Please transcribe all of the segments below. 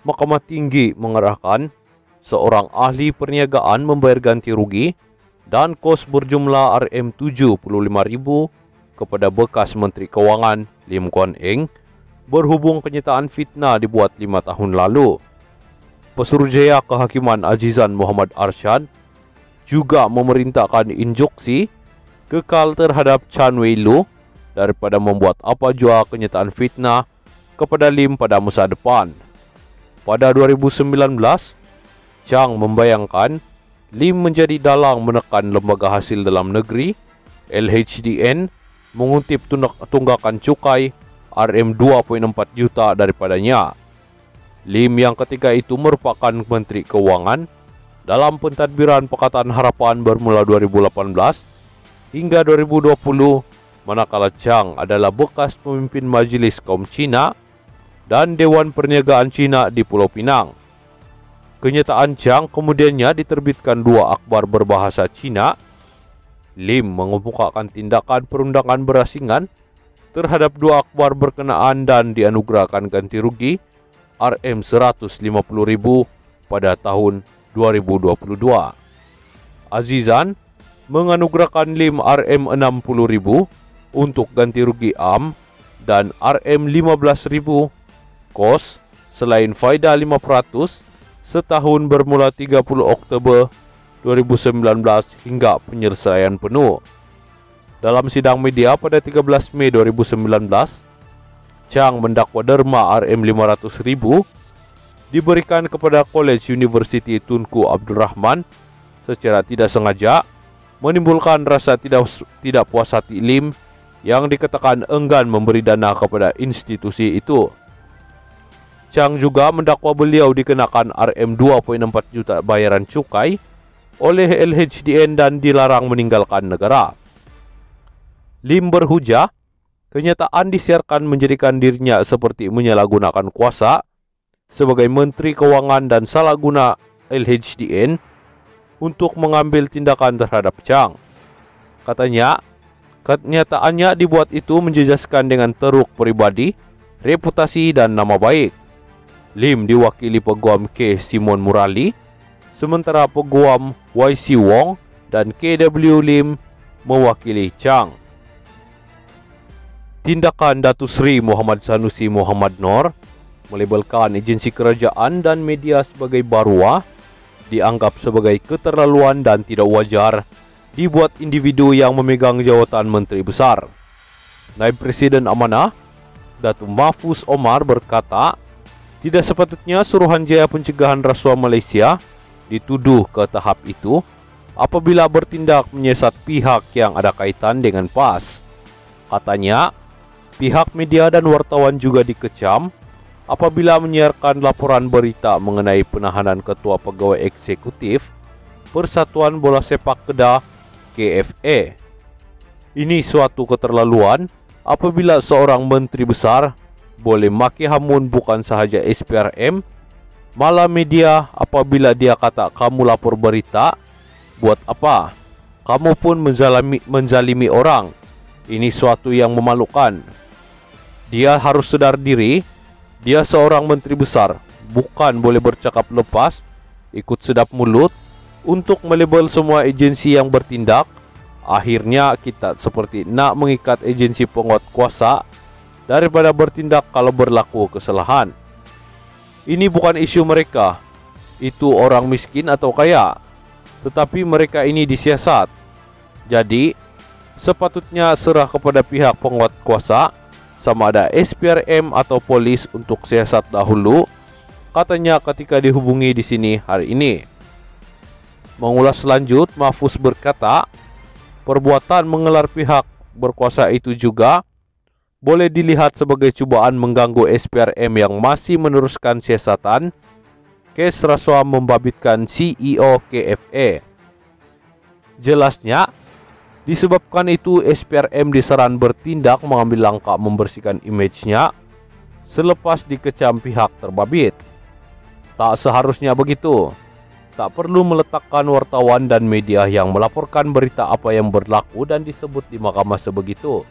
Mahkamah Tinggi mengerahkan seorang ahli perniagaan membayar ganti rugi dan kos berjumlah Rm75.000 kepada bekas Menteri Kewangan Lim Guan Eng berhubung kenyataan fitnah dibuat 5 tahun lalu. Pesuruhjaya Kehakiman Azizan Muhammad Arsyad juga memerintahkan injuksi kekal terhadap Chan Wei Lu daripada membuat apa jua kenyataan fitnah kepada Lim pada masa depan. Pada 2019, Chang membayangkan Lim menjadi dalang menekan Lembaga Hasil Dalam Negeri LHDN mengutip tunggakan cukai Rm2.4 juta daripadanya. Lim yang ketika itu merupakan Menteri Keuangan dalam pentadbiran Pakatan Harapan bermula 2018 hingga 2020, manakala Chang adalah bekas pemimpin Majlis Kaum Cina dan Dewan Perniagaan Cina di Pulau Pinang. Kenyataan Chang kemudiannya diterbitkan 2 akhbar berbahasa Cina. Lim mengemukakan tindakan perundangan berasingan terhadap 2 akhbar berkenaan dan dianugerahkan ganti rugi Rm150.000 pada tahun 2022. Azizan menganugerahkan Lim Rm60.000 untuk ganti rugi AM dan Rm15.000 kos selain faedah 5% setahun bermula 30 Oktober 2019 hingga penyelesaian penuh. Dalam sidang media pada 13 Mei 2019, Chang mendakwa derma Rm500.000 diberikan kepada College University Tunku Abdul Rahman secara tidak sengaja, menimbulkan rasa tidak puas hati Lim yang dikatakan enggan memberi dana kepada institusi itu. Chang juga mendakwa beliau dikenakan Rm2.4 juta bayaran cukai oleh LHDN dan dilarang meninggalkan negara. Lim berhujah, kenyataan disiarkan menjadikan dirinya seperti menyalahgunakan kuasa sebagai Menteri Keuangan dan salah guna LHDN untuk mengambil tindakan terhadap Chang. Katanya, kenyataannya dibuat itu menjejaskan dengan teruk pribadi, reputasi dan nama baik. Lim diwakili Peguam K. Simon Murali, sementara Peguam YC Wong dan KW Lim mewakili Chang. Tindakan Datuk Seri Muhammad Sanusi Muhammad Noor melabelkan agensi kerajaan dan media sebagai baruah dianggap sebagai keterlaluan dan tidak wajar dibuat individu yang memegang jawatan Menteri Besar. Naib Presiden Amanah, Datuk Mahfuz Omar berkata, tidak sepatutnya Suruhanjaya Pencegahan Rasuah Malaysia dituduh ke tahap itu apabila bertindak menyesat pihak yang ada kaitan dengan PAS. Katanya, pihak media dan wartawan juga dikecam apabila menyiarkan laporan berita mengenai penahanan Ketua Pegawai Eksekutif Persatuan Bola Sepak Kedah KFA. Ini suatu keterlaluan apabila seorang menteri besar boleh maki hamun bukan sahaja SPRM, malah media apabila dia kata kamu lapor berita, buat apa? Kamu pun menzalimi orang. Ini suatu yang memalukan. Dia harus sedar diri, dia seorang menteri besar, bukan boleh bercakap lepas, ikut sedap mulut, untuk melabel semua agensi yang bertindak. Akhirnya kita seperti nak mengikat agensi penguat kuasa daripada bertindak kalau berlaku kesalahan. Ini bukan isu mereka, itu orang miskin atau kaya, tetapi mereka ini disiasat. Jadi, sepatutnya serah kepada pihak penguat kuasa, sama ada SPRM atau polis untuk siasat dahulu, katanya ketika dihubungi di sini hari ini. Mengulas lanjut, Mahfuz berkata, perbuatan mengelar pihak berkuasa itu juga boleh dilihat sebagai cubaan mengganggu SPRM yang masih meneruskan siasatan kes rasuah membabitkan CEO KFA. Jelasnya, disebabkan itu SPRM disaran bertindak mengambil langkah membersihkan image-nya selepas dikecam pihak terbabit. Tak seharusnya begitu. Tak perlu meletakkan wartawan dan media yang melaporkan berita apa yang berlaku dan disebut di mahkamah sebegitu.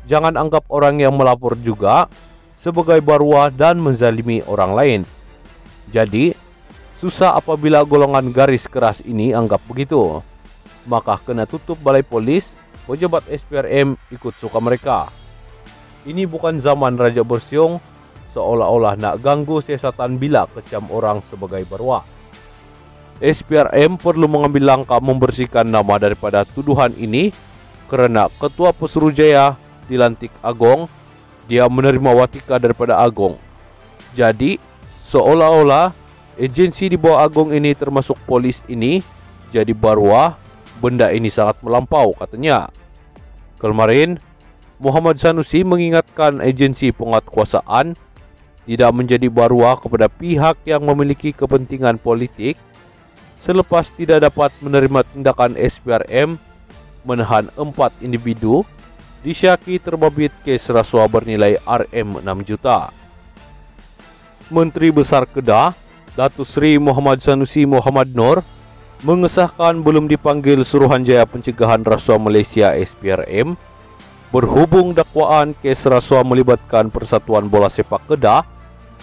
Jangan anggap orang yang melapor juga sebagai baruah dan menzalimi orang lain. Jadi, susah apabila golongan garis keras ini anggap begitu. Maka kena tutup balai polis, pejabat SPRM ikut suka mereka. Ini bukan zaman Raja Bersiung, seolah-olah nak ganggu siasatan bila kecam orang sebagai barwa. SPRM perlu mengambil langkah membersihkan nama daripada tuduhan ini kerana Ketua Pesuruhjaya dilantik Agong, dia menerima watika daripada Agong. Jadi, seolah-olah agensi di bawah Agong ini termasuk polis ini jadi barwa. Benda ini sangat melampau katanya. Kemarin, Muhammad Sanusi mengingatkan agensi penguatkuasaan tidak menjadi barwa kepada pihak yang memiliki kepentingan politik selepas tidak dapat menerima tindakan SPRM menahan 4 individu disyaki terbabit kes rasuah bernilai Rm 6 juta. Menteri Besar Kedah, Datuk Seri Muhammad Sanusi Mohamad Noor mengesahkan belum dipanggil Suruhanjaya Pencegahan Rasuah Malaysia SPRM berhubung dakwaan kes rasuah melibatkan Persatuan Bola Sepak Kedah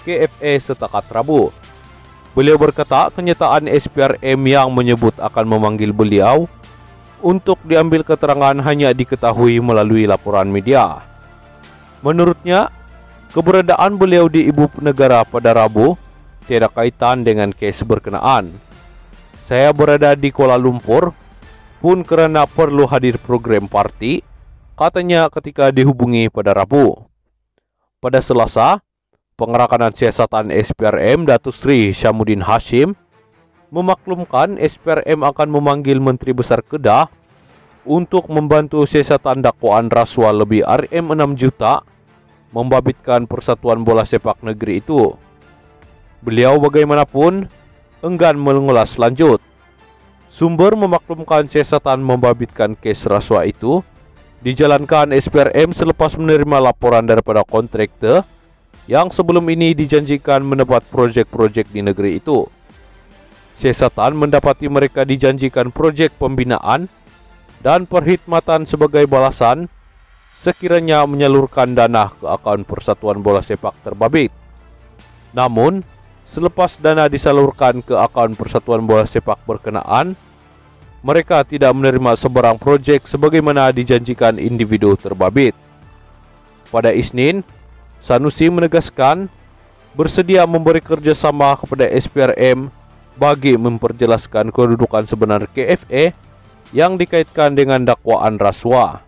KFA setakat Rabu. Beliau berkata kenyataan SPRM yang menyebut akan memanggil beliau untuk diambil keterangan hanya diketahui melalui laporan media. Menurutnya, keberadaan beliau di ibu negara pada Rabu tiada kaitan dengan kes berkenaan. Saya berada di Kuala Lumpur pun kerana perlu hadir program parti, katanya ketika dihubungi pada Rabu. Pada Selasa, Pengerakanan Siasatan SPRM Datuk Seri Syamuddin Hashim memaklumkan SPRM akan memanggil Menteri Besar Kedah untuk membantu siasatan dakwaan rasuah lebih Rm 6 juta membabitkan Persatuan Bola Sepak Negeri itu. Beliau bagaimanapun enggan mengulas lanjut. Sumber memaklumkan siasatan membabitkan kes rasuah itu dijalankan SPRM selepas menerima laporan daripada kontraktor yang sebelum ini dijanjikan mendapat projek-projek di negeri itu. Siasatan mendapati mereka dijanjikan projek pembinaan dan perkhidmatan sebagai balasan sekiranya menyalurkan dana ke akaun Persatuan Bola Sepak terbabit. Namun, selepas dana disalurkan ke akaun Persatuan Bola Sepak berkenaan, mereka tidak menerima sebarang projek sebagaimana dijanjikan individu terbabit. Pada Isnin, Sanusi menegaskan bersedia memberi kerjasama kepada SPRM bagi memperjelaskan kedudukan sebenar KFA yang dikaitkan dengan dakwaan rasuah.